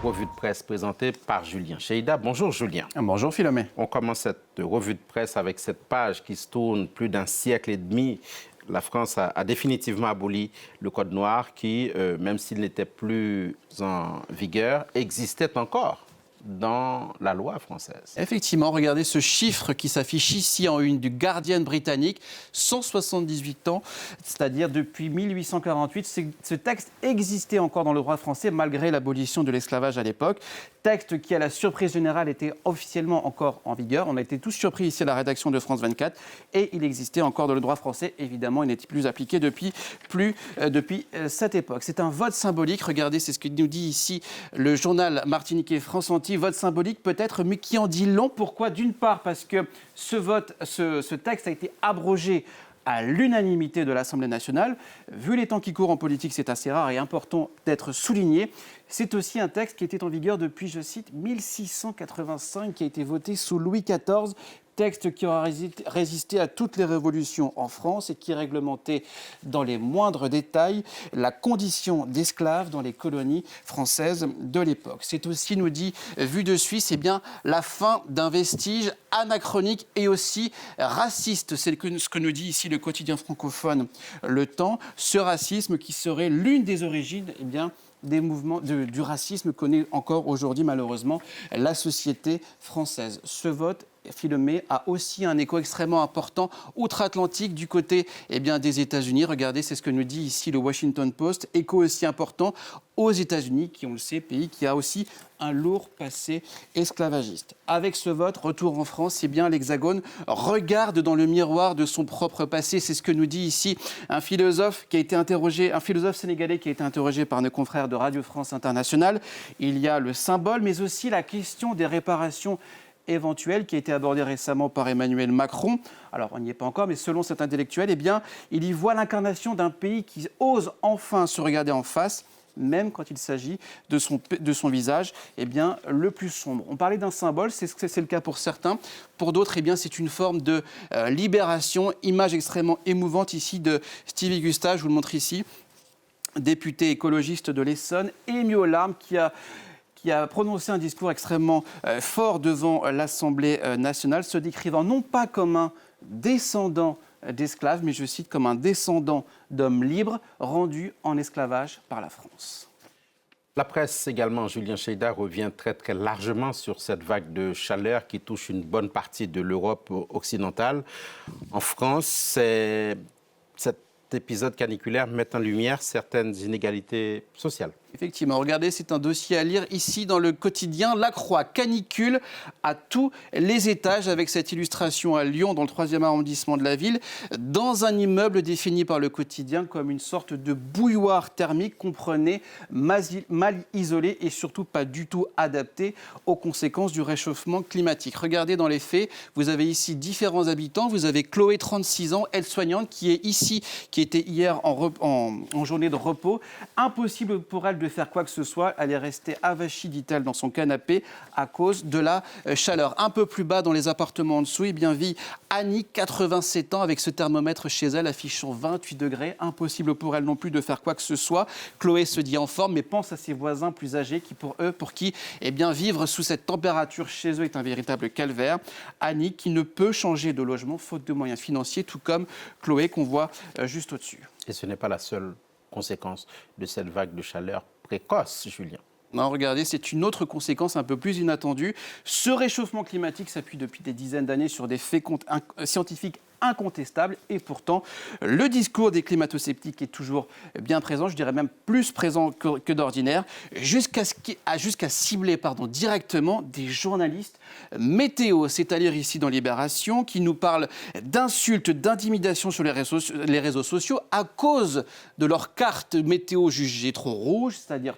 Revue de presse présentée par Julien Cheïda. Bonjour Julien. Bonjour Philomé. On commence cette revue de presse avec cette page qui se tourne plus d'un siècle et demi. La France a définitivement aboli le Code noir qui, même s'il n'était plus en vigueur, existait encore dans la loi française. Effectivement, regardez ce chiffre qui s'affiche ici en une du Guardian britannique, 178 ans, c'est-à-dire depuis 1848. Ce texte existait encore dans le droit français malgré l'abolition de l'esclavage à l'époque. Texte qui, à la surprise générale, était officiellement encore en vigueur. On a été tous surpris ici à la rédaction de France 24 et il existait encore dans le droit français. Évidemment, il n'était plus appliqué depuis cette époque. C'est un vote symbolique. Regardez, c'est ce que nous dit ici le journal martiniquais France Antilles. Vote symbolique peut-être, mais qui en dit long. Pourquoi ? D'une part, parce que ce texte a été abrogé à l'unanimité de l'Assemblée nationale. Vu les temps qui courent en politique, c'est assez rare et important d'être souligné. C'est aussi un texte qui était en vigueur depuis, je cite, 1685, qui a été voté sous Louis XIV. Texte qui aura résisté à toutes les révolutions en France et qui réglementait dans les moindres détails la condition d'esclave dans les colonies françaises de l'époque. C'est aussi, nous dit Vue de Suisse, la fin d'un vestige anachronique et aussi raciste. C'est ce que nous dit ici le quotidien francophone Le Temps. Ce racisme qui serait l'une des origines des mouvements du racisme connaît encore aujourd'hui malheureusement la société française. Ce vote, Philomé, a aussi un écho extrêmement important outre-Atlantique du côté des États-Unis. Regardez, c'est ce que nous dit ici le Washington Post. Écho aussi important aux États-Unis, qui, on le sait, pays qui a aussi un lourd passé esclavagiste. Avec ce vote, retour en France, l'Hexagone regarde dans le miroir de son propre passé. C'est ce que nous dit ici un philosophe sénégalais qui a été interrogé par nos confrères de Radio France Internationale. Il y a le symbole, mais aussi la question des réparations éventuelle qui a été abordée récemment par Emmanuel Macron. Alors, on n'y est pas encore, mais selon cet intellectuel, il y voit l'incarnation d'un pays qui ose enfin se regarder en face, même quand il s'agit de son visage le plus sombre. On parlait d'un symbole, c'est le cas pour certains. Pour d'autres, c'est une forme de libération. Image extrêmement émouvante ici de Stevie Gustave, je vous le montre ici, député écologiste de l'Essonne, ému aux larmes, qui a prononcé un discours extrêmement fort devant l'Assemblée nationale, se décrivant non pas comme un descendant d'esclaves, mais je cite, comme un descendant d'hommes libres rendus en esclavage par la France. La presse également, Julien Cheïda, revient très très largement sur cette vague de chaleur qui touche une bonne partie de l'Europe occidentale. En France, cet épisode caniculaire met en lumière certaines inégalités sociales. Effectivement, regardez, c'est un dossier à lire ici dans le quotidien La Croix, canicule à tous les étages, avec cette illustration à Lyon, dans le 3e arrondissement de la ville, dans un immeuble défini par le quotidien comme une sorte de bouilloire thermique, comprenez, mal isolé et surtout pas du tout adapté aux conséquences du réchauffement climatique. Regardez dans les faits, vous avez ici différents habitants. Vous avez Chloé, 36 ans, aide-soignante, qui est ici, qui était hier en journée de repos. Impossible pour elle de faire quoi que ce soit. Elle est restée avachie, dit-elle, dans son canapé à cause de la chaleur. Un peu plus bas, dans les appartements en dessous, vit Annie, 87 ans, avec ce thermomètre chez elle affichant 28 degrés. Impossible pour elle non plus de faire quoi que ce soit. Chloé se dit en forme, mais pense à ses voisins plus âgés pour qui vivre sous cette température chez eux est un véritable calvaire. Annie qui ne peut changer de logement faute de moyens financiers, tout comme Chloé qu'on voit juste au-dessus. Et ce n'est pas la seule conséquence de cette vague de chaleur précoce, Julien. Non, regardez, c'est une autre conséquence un peu plus inattendue. Ce réchauffement climatique s'appuie depuis des dizaines d'années sur des faits scientifiques incontestable et pourtant le discours des climato-sceptiques est toujours bien présent, je dirais même plus présent que d'ordinaire, jusqu'à cibler directement des journalistes météo. C'est à lire ici dans Libération qui nous parle d'insultes, d'intimidations sur les réseaux sociaux à cause de leur carte météo jugée trop rouge, c'est-à-dire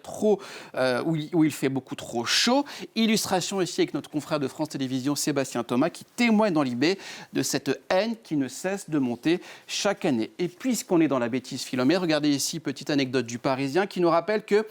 où il fait beaucoup trop chaud. Illustration ici avec notre confrère de France Télévisions, Sébastien Thomas, qui témoigne dans Libé de cette haine qui ne cesse de monter chaque année. Et puisqu'on est dans la bêtise, Philomé, regardez ici, petite anecdote du Parisien qui nous rappelle que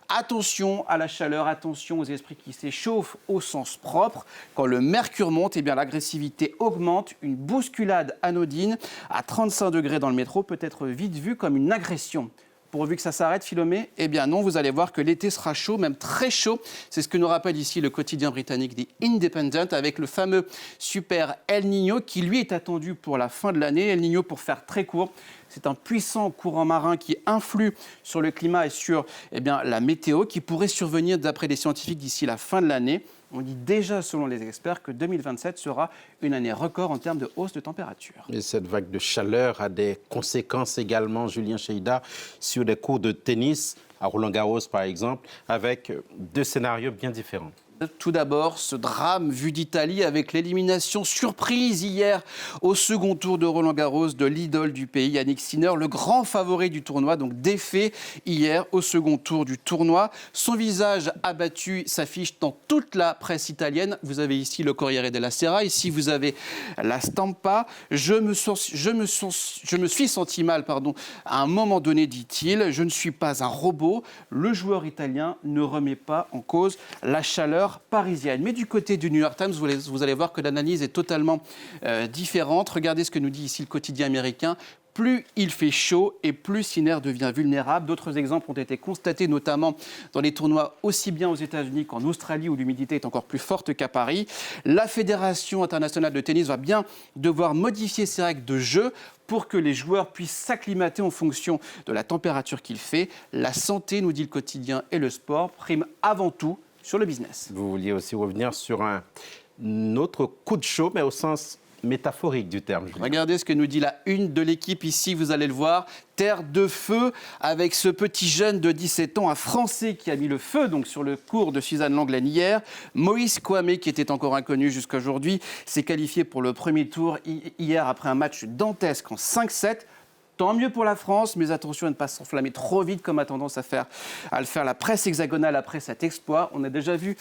attention à la chaleur, attention aux esprits qui s'échauffent au sens propre. Quand le mercure monte, l'agressivité augmente. Une bousculade anodine à 35 degrés dans le métro peut être vite vue comme une agression. Pourvu que ça s'arrête, Philomé? Eh bien non, vous allez voir que l'été sera chaud, même très chaud. C'est ce que nous rappelle ici le quotidien britannique The Independent, avec le fameux super El Niño qui, lui, est attendu pour la fin de l'année. El Niño, pour faire très court, c'est un puissant courant marin qui influe sur le climat et sur la météo, qui pourrait survenir, d'après les scientifiques, d'ici la fin de l'année. On dit déjà, selon les experts, que 2027 sera une année record en termes de hausse de température. Et cette vague de chaleur a des conséquences également, Julien Cheida, sur des cours de tennis, à Roland-Garros par exemple, avec 2 scénarios bien différents. Tout d'abord, ce drame vu d'Italie avec l'élimination surprise hier au second tour de Roland-Garros de l'idole du pays, Yannick Sinner, le grand favori du tournoi, donc défait hier au second tour du tournoi. Son visage abattu s'affiche dans toute la presse italienne. Vous avez ici le Corriere della Sera, ici vous avez la Stampa. Je me suis senti mal, à un moment donné, dit-il. Je ne suis pas un robot. Le joueur italien ne remet pas en cause la chaleur parisienne. Mais du côté du New York Times, vous allez voir que l'analyse est totalement différente. Regardez ce que nous dit ici le quotidien américain. Plus il fait chaud et plus Sinner devient vulnérable. D'autres exemples ont été constatés, notamment dans les tournois aussi bien aux États-Unis qu'en Australie, où l'humidité est encore plus forte qu'à Paris. La Fédération internationale de tennis va bien devoir modifier ses règles de jeu pour que les joueurs puissent s'acclimater en fonction de la température qu'il fait. La santé, nous dit le quotidien, et le sport priment avant tout sur le business. Vous vouliez aussi revenir sur un autre coup de chaud, mais au sens métaphorique du terme. Regardez ce que nous dit la une de l'équipe ici, vous allez le voir. Terre de feu, avec ce petit jeune de 17 ans, un Français qui a mis le feu donc, sur le court de Suzanne Lenglen hier. Moïse Kouamé, qui était encore inconnu jusqu'à aujourd'hui, s'est qualifié pour le premier tour hier après un match dantesque en 5-7. Tant mieux pour la France, mais attention à ne pas s'enflammer trop vite comme a tendance à le faire la presse hexagonale après cet exploit. On a déjà vu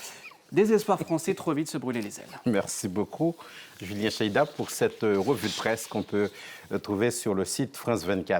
des espoirs français trop vite se brûler les ailes. Merci beaucoup, Julien Cheida, pour cette revue de presse qu'on peut trouver sur le site France 24.